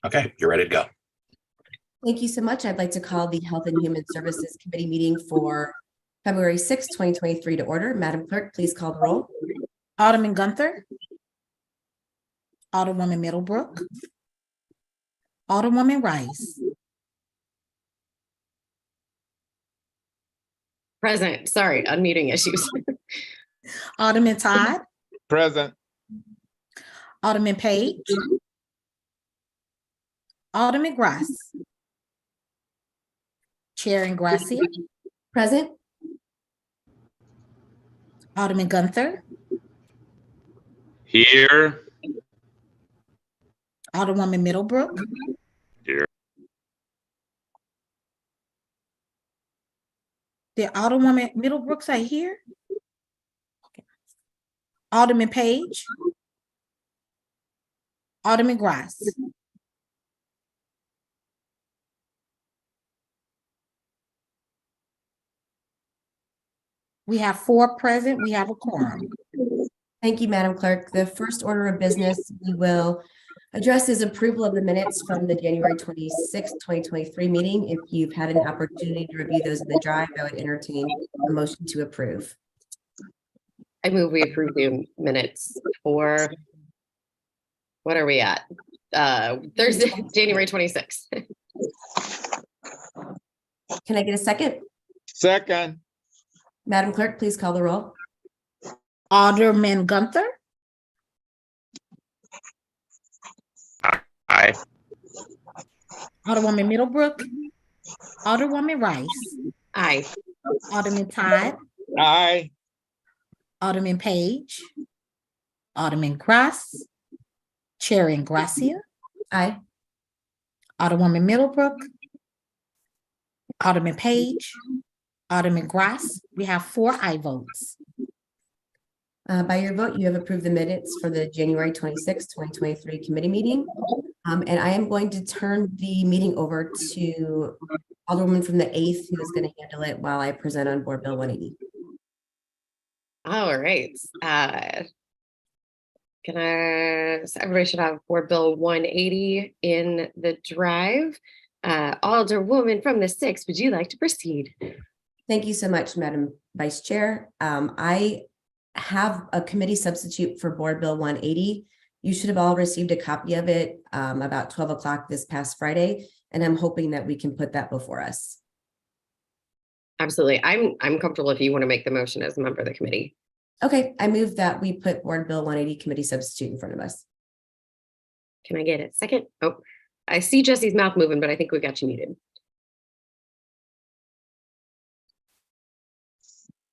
Okay, you're ready to go. Thank you so much. I'd like to call the Health and Human Services Committee meeting for February 6, 2023 to order. Madam Clerk, please call the roll. Alderman Gunther. Alderwoman Middlebrook. Alderwoman Rice. Present. Sorry, unmuting issues. Alderman Todd. Present. Alderman Page. Alderman Grass. Chair Ingrassia. Present. Alderman Gunther. Here. Alderwoman Middlebrook. Here. Did Alderwoman Middlebrook say here? Okay. Alderman Page. Alderman Grass. We have 4 present. We have a quorum. Thank you, Madam Clerk. The first order of business we will address is approval of the minutes from the January 26, 2023 meeting. If you've had an opportunity to review those in the drive, I would entertain a motion to approve. I move we approve the minutes for, what are we at? Thursday, January 26th. Can I get a second? Second. Madam Clerk, please call the roll. Alderman Gunther. Aye. Alderwoman Middlebrook. Alderwoman Rice. Aye. Alderman Todd. Aye. Alderman Page. Alderman Grass. Chair Ingrassia. Aye. Alderwoman Middlebrook. Alderman Page. Alderman Grass. We have 4 aye votes. By your vote, you have approved the minutes for the January 26, 2023 committee meeting. And I am going to turn the meeting over to Alderwoman from the 8th, who is going to handle it while I present on Board Bill 180. All right. So everybody should have Board Bill 180 in the drive. Alderwoman from the 6th, would you like to proceed? Thank you so much, Madam Vice Chair. I have a committee substitute for Board Bill 180. You should have all received a copy of it about 12 o'clock this past Friday, and I'm hoping that we can put that before us. Absolutely. I'm comfortable if you want to make the motion as a member of the committee. Okay, I move that we put Board Bill 180 committee substitute in front of us. Can I get a second? Oh, I see Jesse's mouth moving, but I think we got you muted.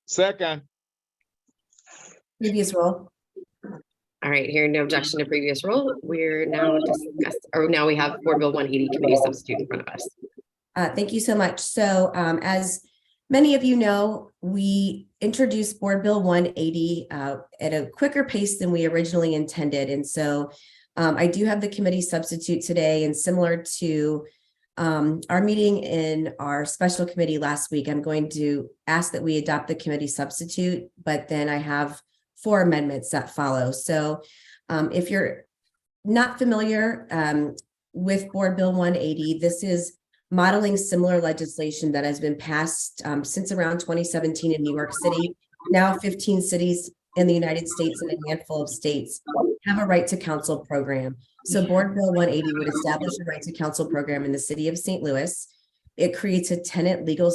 Second. Previous roll. All right, hearing no objection to previous rule, we're now now we have Board Bill 180 committee substitute in front of us. Thank you so much. So as many of you know, we introduced Board Bill 180 at a quicker pace than we originally intended. And so I do have the committee substitute today, and similar to our meeting in our special committee last week, I'm going to ask that we adopt the committee substitute, but then I have 4 amendments that follow. So if you're not familiar with Board Bill 180, this is modeling similar legislation that has been passed since around 2017 in New York City. Now 15 cities in the United States and a handful of states have a right to counsel program. So Board Bill 180 would establish a right to counsel program in the city of St. Louis. It creates a tenant legal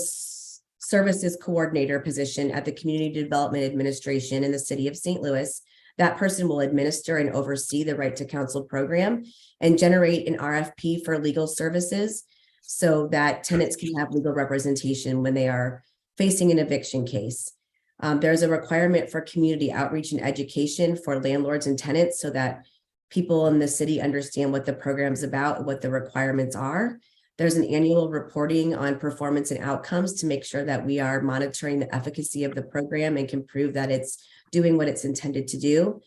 services coordinator position at the Community Development Administration in the city of St. Louis. That person will administer and oversee the right to counsel program and generate an RFP for legal services so that tenants can have legal representation when they are facing an eviction case. There's a requirement for community outreach and education for landlords and tenants so that people in the city understand what the program's about, what the requirements are. There's an annual reporting on performance and outcomes to make sure that we are monitoring the efficacy of the program and can prove that it's doing what it's intended to do.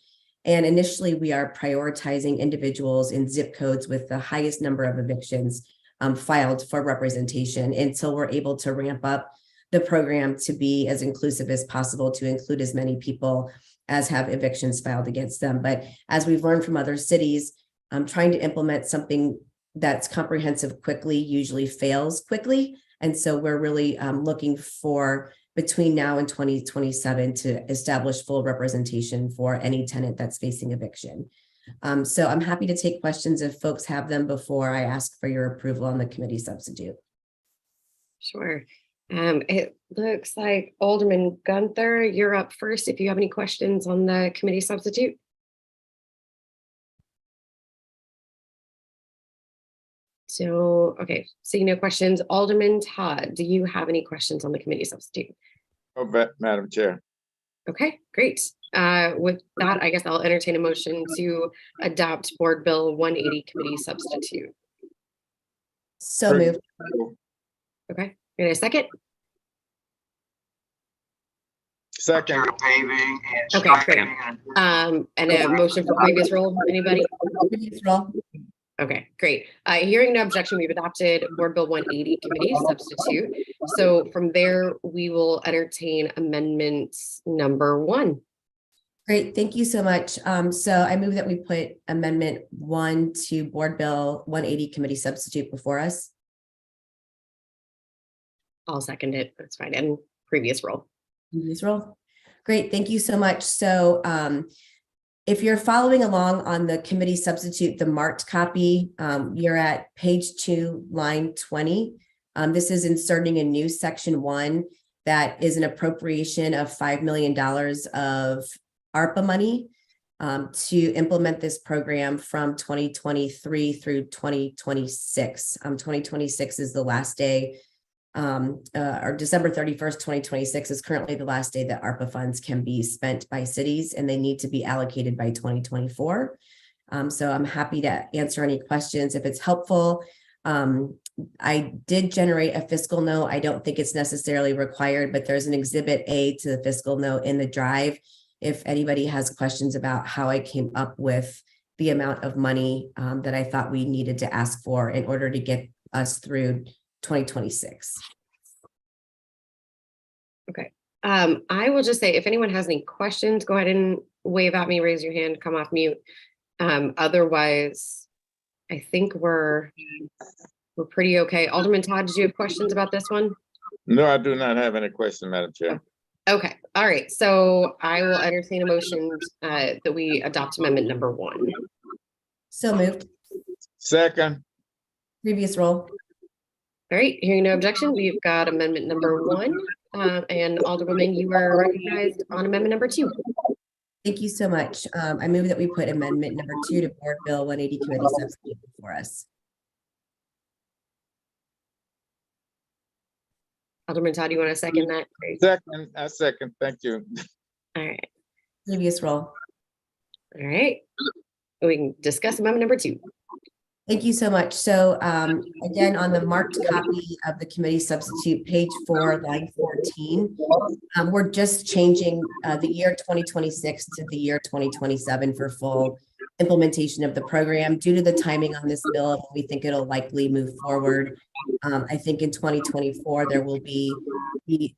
And initially, we are prioritizing individuals in zip codes with the highest number of evictions filed for representation until we're able to ramp up the program to be as inclusive as possible, to include as many people as have evictions filed against them. But as we've learned from other cities, trying to implement something that's comprehensive quickly usually fails quickly. And so we're really looking for between now and 2027 to establish full representation for any tenant that's facing eviction. So I'm happy to take questions if folks have them before I ask for your approval on the committee substitute. Sure. It looks like Alderman Gunther, you're up first if you have any questions on the committee substitute. So, okay, seeing no questions. Alderman Todd, do you have any questions on the committee substitute? Madam Chair. Okay, great. With that, I guess I'll entertain a motion to adopt Board Bill 180 committee substitute. So moved. Okay, in a second. Second. Paving and Okay, great. And a motion for previous rule, anybody? Previous roll. Okay, great. Hearing no objection, we've adopted Board Bill 180 committee substitute. So from there, we will entertain amendment number 1. Great, thank you so much. So I move that we put amendment 1 to Board Bill 180 committee substitute before us. I'll second it. That's fine. And previous role. Previous roll. Great, thank you so much. So if you're following along on the committee substitute, the marked copy, you're at page 2, line 20. This is inserting a new section 1 that is an appropriation of $5 million of ARPA money to implement this program from 2023 through 2026. 2026 is the last day, or December 31st, 2026 is currently the last day that ARPA funds can be spent by cities, and they need to be allocated by 2024. So I'm happy to answer any questions if it's helpful. I did generate a fiscal note. I don't think it's necessarily required, but there's an exhibit A to the fiscal note in the drive. If anybody has questions about how I came up with the amount of money that I thought we needed to ask for in order to get us through 2026. Okay. I will just say, if anyone has any questions, go ahead and wave at me, raise your hand, come off mute. Otherwise, I think we're pretty okay. Alderman Todd, did you have questions about this one? No, I do not have any questions, Madam Chair. Okay. All right. So I will entertain a motion that we adopt amendment number 1. So moved. Second. Previous roll. All right. Hearing no objection, we've got amendment number 1. And Alderwoman, you are recognized on amendment number 2. Thank you so much. I move that we put amendment number 2 to Board Bill 180 committee substitute before us. Alderman Todd, do you want to second that? Great. Second. I second. Thank you. All right. Previous roll. All right. We can discuss amendment number 2. Thank you so much. So again, on the marked copy of the committee substitute, page 4, line 14, we're just changing the year 2026 to the year 2027 for full implementation of the program. Due to the timing on this bill, we think it'll likely move forward. I think in 2024, there will be the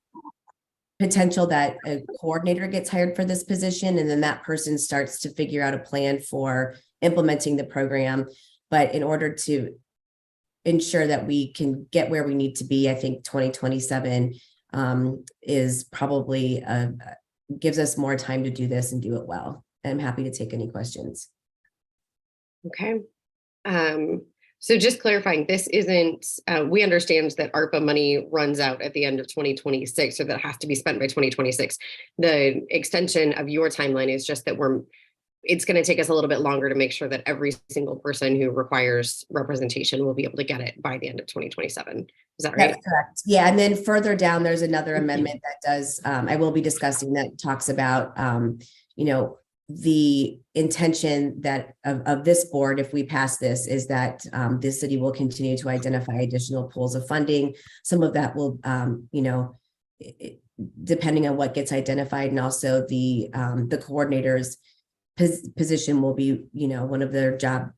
potential that a coordinator gets hired for this position, and then that person starts to figure out a plan for implementing the program. But in order to ensure that we can get where we need to be, I think 2027 is probably gives us more time to do this and do it well. I'm happy to take any questions. Okay. So just clarifying, this isn't, we understand that ARPA money runs out at the end of 2026, so that has to be spent by 2026. The extension of your timeline is just that it's going to take us a little bit longer to make sure that every single person who requires representation will be able to get it by the end of 2027. Is that right? That's correct. Yeah. And then further down, there's another amendment that does, I will be discussing, that talks about, the intention that of this board, if we pass this, is that this city will continue to identify additional pools of funding. Some of that will, depending on what gets identified, and also the coordinator's position will be, one of their job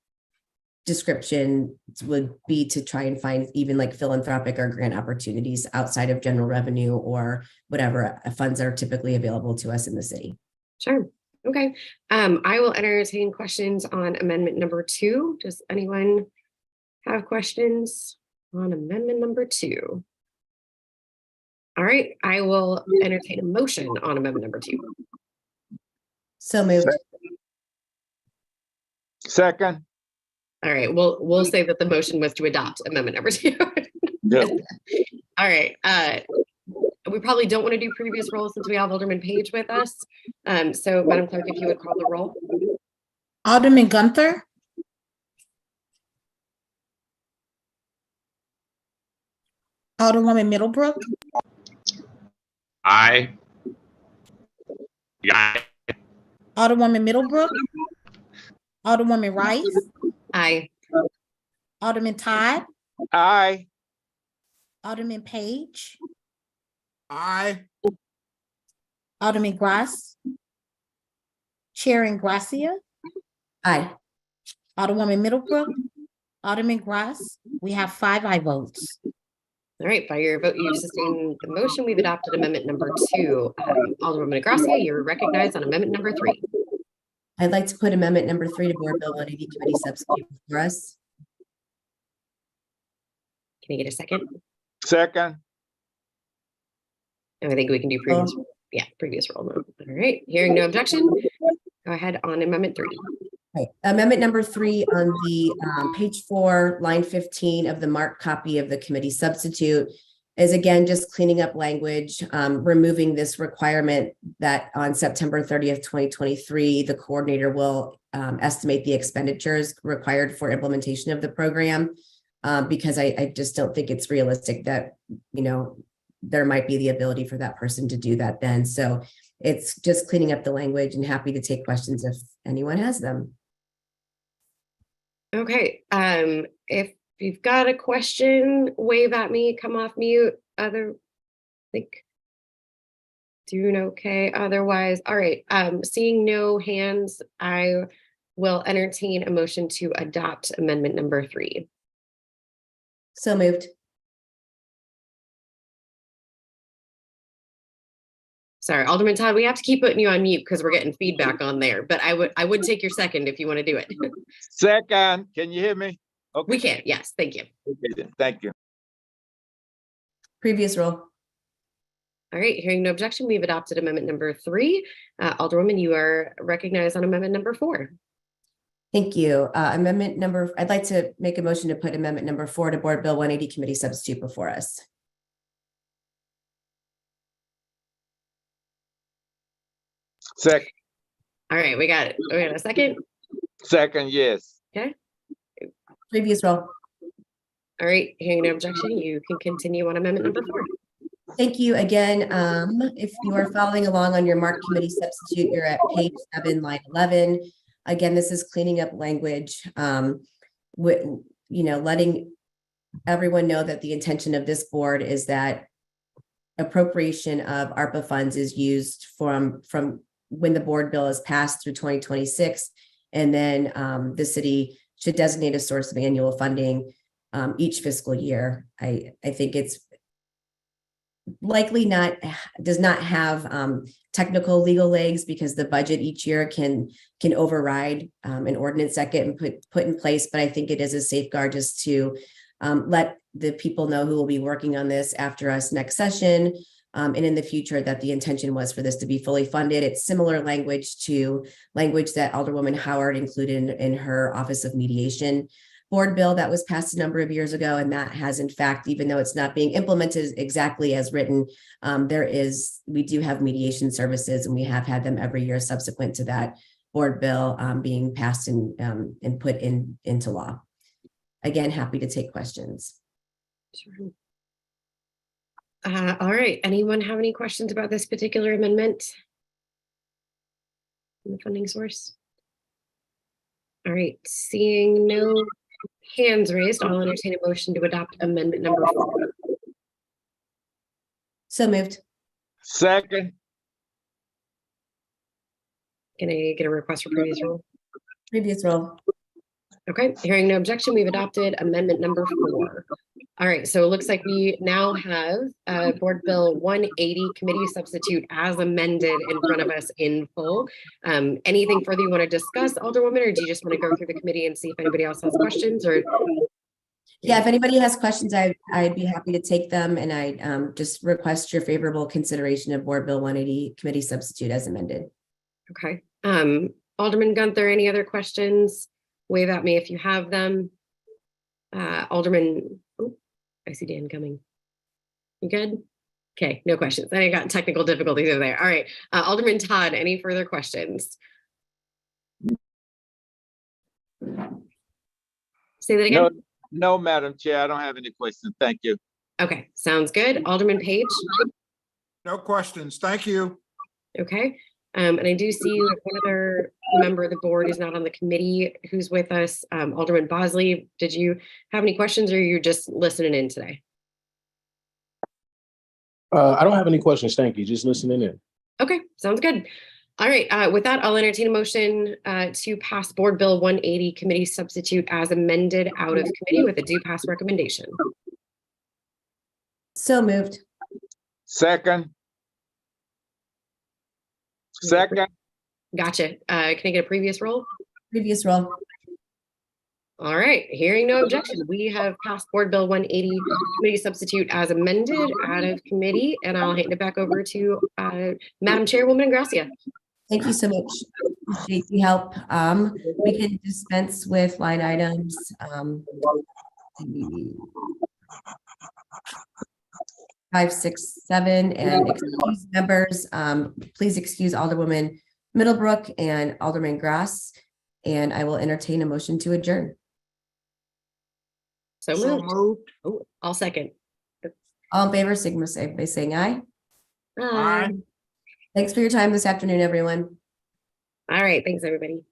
description would be to try and find even like philanthropic or grant opportunities outside of general revenue or whatever funds are typically available to us in the city. Sure. Okay. I will entertain questions on amendment number 2. Does anyone have questions on amendment number 2? All right, I will entertain a motion on amendment number 2. So moved. Second. All right, we'll say that the motion was to adopt amendment number 2. Yep. All right, we probably don't want to do previous roll since we have Alderman Page with us. So Madam Clerk, if you would call the roll. Alderman Gunther. Alderwoman Middlebrook, Aye. Yeah. Alderwoman Middlebrook, Alderwoman Rice, Aye. Alderman Todd, Aye. Alderman Page, Aye. Alderman Grass, Chair Ingracia, Aye. Alderwoman Middlebrook, Alderman Grass. We have 5 aye votes. All right, by your vote, you've sustained the motion. We've adopted amendment number 2. Alderwoman Gracia, you're recognized on amendment number 3. I'd like to put amendment number 3 to Board Bill 180 committee substitute for us. Can I get a second? Second. And I think we can do previous. Yeah, previous roll. All right, hearing no objection, go ahead on amendment 3. Right. Amendment number 3 on the page 4, line 15 of the marked copy of the committee substitute is again just cleaning up language, removing this requirement that on September 30th, 2023, the coordinator will estimate the expenditures required for implementation of the program, because I just don't think it's realistic that, there might be the ability for that person to do that then. So it's just cleaning up the language, and happy to take questions if anyone has them. Okay, if you've got a question, wave at me, come off mute. Doing okay otherwise. All right, seeing no hands, I will entertain a motion to adopt amendment number 3. So moved. Sorry, Alderman Todd, we have to keep putting you on mute because we're getting feedback on there, but I would take your second if you want to do it. Second. Can you hear me? Okay. We can, yes, thank you. Okay, then. Thank you. Previous roll. All right, hearing no objection, we've adopted amendment number 3. Alderwoman, you are recognized on amendment number 4. Thank you. I'd like to make a motion to put amendment number 4 to Board Bill 180 committee substitute before us. Second. All right, we got it. We got a second. Second, yes. Previous roll. All right, hearing no objection, you can continue on amendment number 4. Thank you again. If you are following along on your marked committee substitute, you're at page 7, line 11. Again, this is cleaning up language, letting everyone know that the intention of this board is that appropriation of ARPA funds is used from when the board bill is passed through 2026. And then the city should designate a source of annual funding each fiscal year. I think it's likely does not have technical legal legs, because the budget each year can override an ordinance that get put in place. But I think it is a safeguard just to let the people know who will be working on this after us next session and in the future that the intention was for this to be fully funded. It's similar language to language that Alderwoman Howard included in her Office of Mediation board bill that was passed a number of years ago. And that has, in fact, even though it's not being implemented exactly as written, we do have mediation services, and we have had them every year subsequent to that board bill being passed and put into law. Again, happy to take questions. Sure. All right, anyone have any questions about this particular amendment? The funding source? All right, seeing no hands raised, I'll entertain a motion to adopt amendment number 4. So moved. Second. Can I get a request for previous roll? Previous roll. Okay, hearing no objection, we've adopted amendment number 4. All right, so it looks like we now have Board Bill 180 committee substitute as amended in front of us in full. Anything further you want to discuss, Alderwoman, or do you just want to go through the committee and see if anybody else has questions? Or Yeah, if anybody has questions, I'd be happy to take them, and I just request your favorable consideration of Board Bill 180 committee substitute as amended. Okay. Alderman Gunther, any other questions? Wave at me if you have them. Alderman, oh, I see Dan coming. You good? Okay, no questions. I got technical difficulties over there. All right. Alderman Todd, any further questions? Say that again. No, Madam Chair, I don't have any questions. Thank you. Okay, sounds good. Alderman Page. No questions. Thank you. Okay. And I do see that one other member of the board is not on the committee who's with us. Alderman Bosley, did you have any questions, or are you just listening in today? I don't have any questions. Thank you. Just listening in. Okay, sounds good. All right, with that, I'll entertain a motion to pass Board Bill 180 committee substitute as amended out of committee with a do pass recommendation. So moved. Second. Second. Gotcha. Can I get a previous roll? Previous roll. All right, hearing no objection, we have passed Board Bill 180 committee substitute as amended out of committee, and I'll hand it back over to Madam Chairwoman Gracia. Thank you so much. Appreciate the help. We can dispense with line items. 5, 6, 7, and excuse members. Please excuse Alderwoman Middlebrook and Alderman Grass, and I will entertain a motion to adjourn. So So moved. moved. Oh, I'll second. All in favor, signify by saying aye. Aye. Thanks for your time this afternoon, everyone. All right, thanks, everybody.